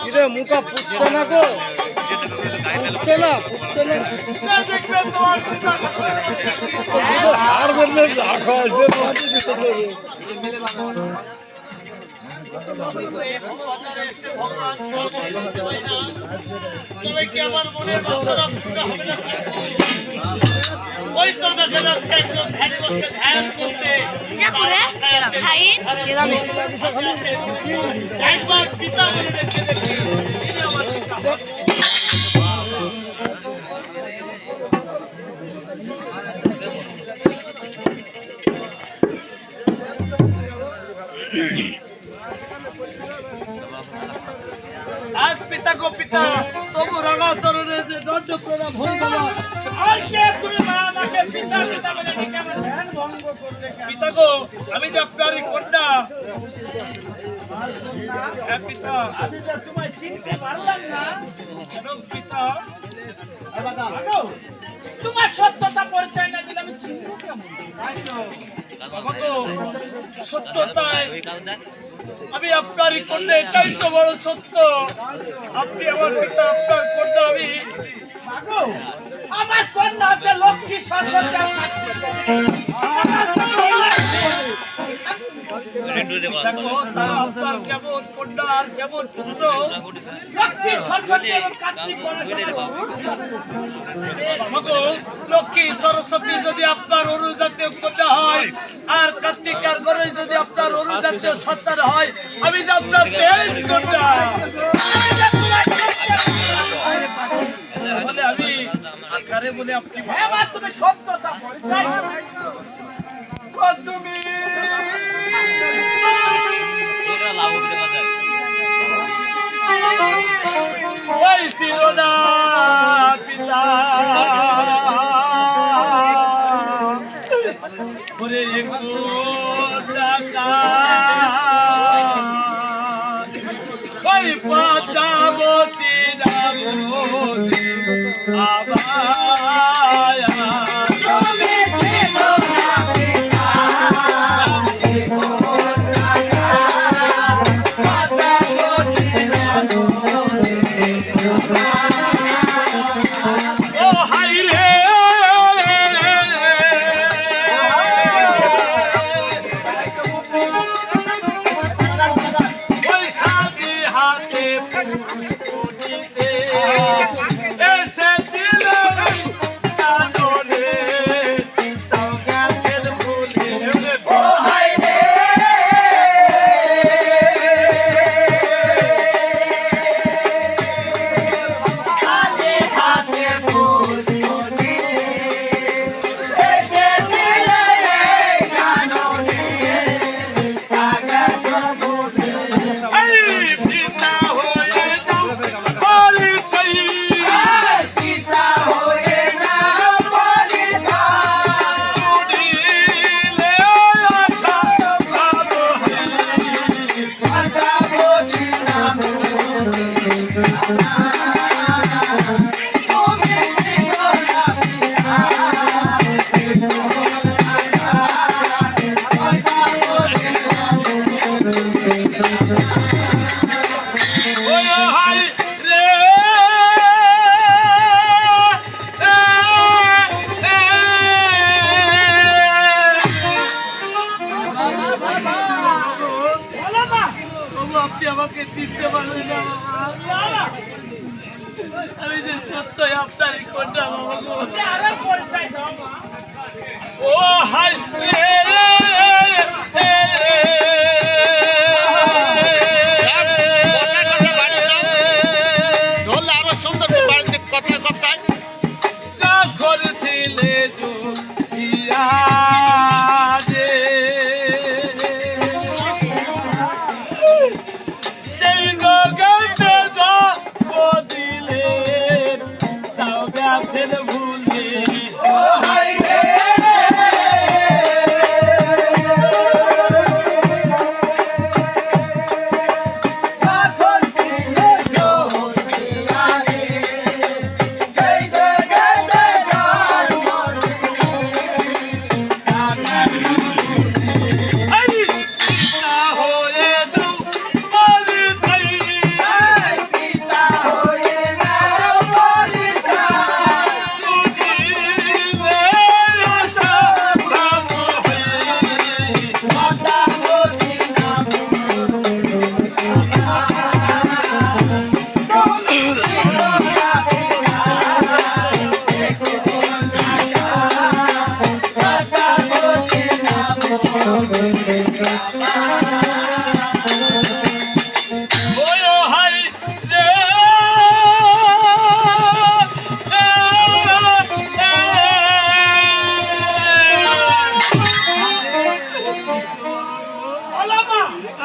কিরে মুখা পুচ্ছে না গো, পুচ্ছে না, পুচ্ছে না। আর বললে রাখা আসবে আমার মনের বাসনা পূর্ণ হবে না। ওই তো দেখা যাচ্ছে একজন ধ্যান করছে, ধ্যান করছে। একবার পিতা বলে দেখে দেখি আমার পিতা। আজ পিতা গো পিতা, তবু রাঙা চরণে যে দণ্ড প্রণাম হয়ে গেল। আর কে তুমি মা আমাকে পিতা পিতা বলে ডেকে আমার ধ্যান ভঙ্গ করলে? পিতা গো, আমি যে আপনারই কন্যা। হ্যাঁ পিতা, আমি যে তোমায় চিনতে পারলাম না। কেন পিতা? তোমার সত্যতা পরিচয় না দিলে আমি চিনব কেমন? বাবা গো, সত্যতায় আমি আপনারই কন্যা, এটাই তো বড় সত্য। আপনি আমার পিতা, আপনার কন্যা আমি। আমার কন্যা হচ্ছে লক্ষ্মী সরস্বতী। আপনার কেমন কন্যা আর কেমন পুত্র? লক্ষ্মী সরস্বতী এবং কার্তিক লক্ষ্মী সরস্বতী যদি আপনার অনুজাতীয় কন্যা হয়, আর কার্তিকার ঘরে যদি আপনার অনুজাতীয় সন্তান হয়, আমি যে আপনার তেজ কন্যা। বলে আমি আকারে বলে আপনি তুমি সত্যতা পরিচয় তুমি ওই ছিল না পিতা ওরে একটু টাকা ওই পদ্মাবতী আবায়া আমাকে চিনতে পারবে না। আমি যে সত্যই আপনারই কন্যা। ও হাই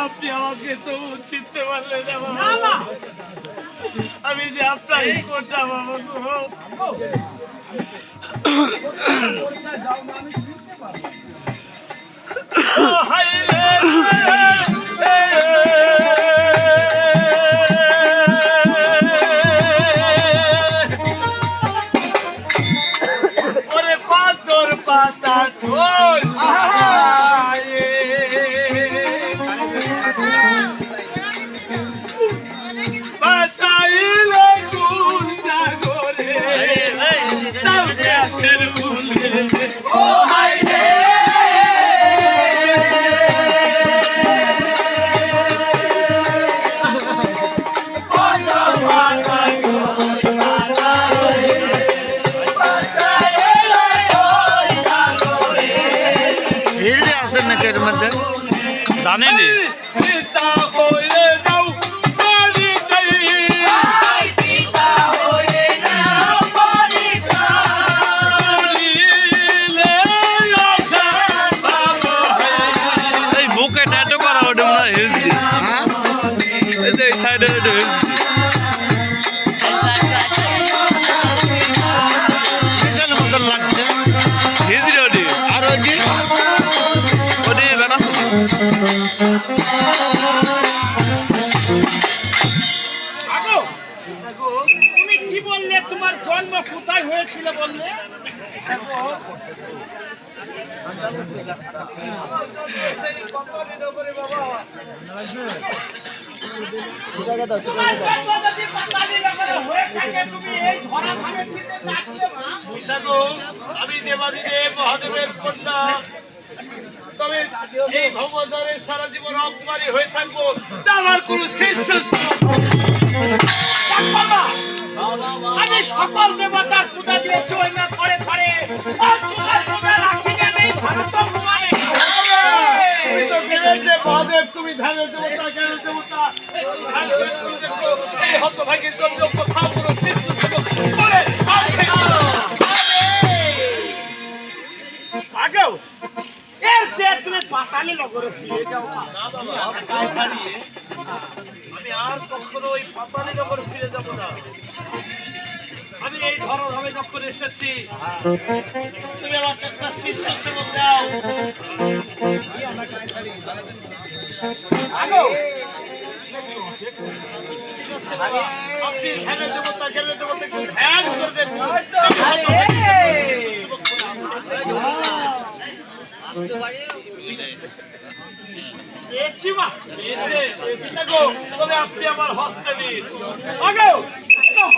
আপনি আমাকে তো চিনতে পারলেন না বাবা। আমি যে আপনার কোনটা বাবা গো। হাই রে ওরে পাথর পাতা ঢোল বাঁচাইলে গুণ জাগরে তাও গাছের মূলে ও হাই রে জানেনি এই বুকে ট্যাটু করা ওটা মনে হয় হেলদি এই যে এই সাইডে ওটা হেলদি হিজড়ি ওটি আর ওটি ওটি বেটা তুমি কি বললে তোমার জন্ম কোথায় হয়েছিল বললে আমি দেবাদিদেব মহাদেবের কন্যা তবে এই ভবনের সারা জীবন অকুমারী হয়ে থাকবো আমার কোনো শিষ্য আমি সকল দেবতার পূজা দিয়েছি ওই না করে করে মহাদেব তুমি ধ্যানের দেবতা জ্ঞানের দেবতা এই হতভাগীর জন্য কোথাও কোনো শিষ্য আগেও এর চেয়ে তুমি পাতালি নগরে ফিরে যাও আমি আর কখনো ওই পাতালি নগরে ফিরে যাব না আমি এই ধরনভাবে যখন এসেছি তুমি আমাকে একটা শিষ্য সেবক দাও আপনি ধ্যানের দেবতা জ্ঞানের দেবতা ধ্যান করবেন তবে আপনি আমার হস্তে দিন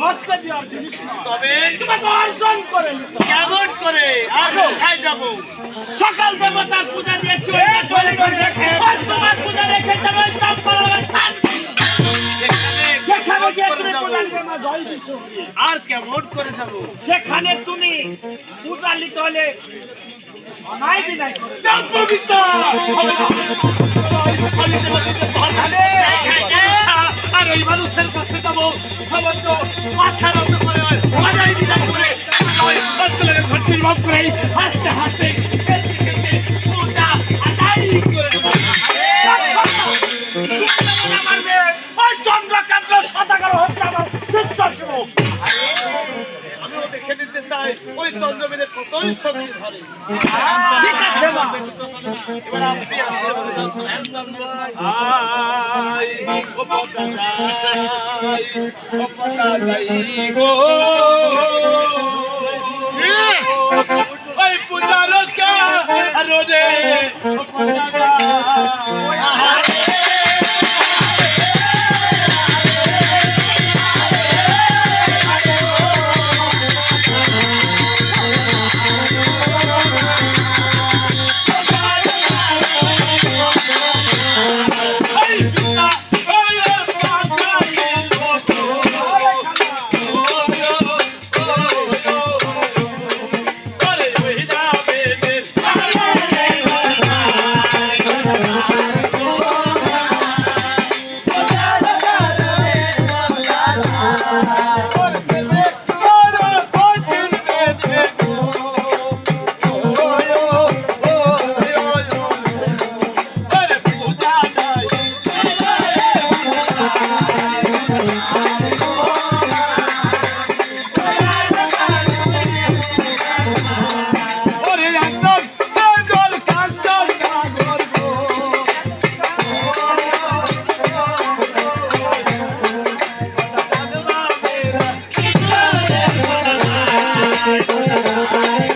হস্তে দেওয়ার জিনিস তবে তোমাকে অর্জন করে কেমন করে কোথায় যাব সকাল দেবতার পূজা দিয়েছি তোমার পূজা রেখে আর কেমন করে যাব সেখানে তুমি পূজা নিতে হলে আর ওই মানুষের কাছে যাবো মাথা রক্ত করে হাসতে হাসতে পূজা মারবে ওই চন্দ্রকান্ত সদাগর হচ্ছে আমার শিষ্য সেবক আমিও দেখে নিতে চাই ওই চন্দ্রবীরের কতই শক্তি ধরে ঠিক আছে মা এবার আপনি ওই পূজার রোদে Thank you.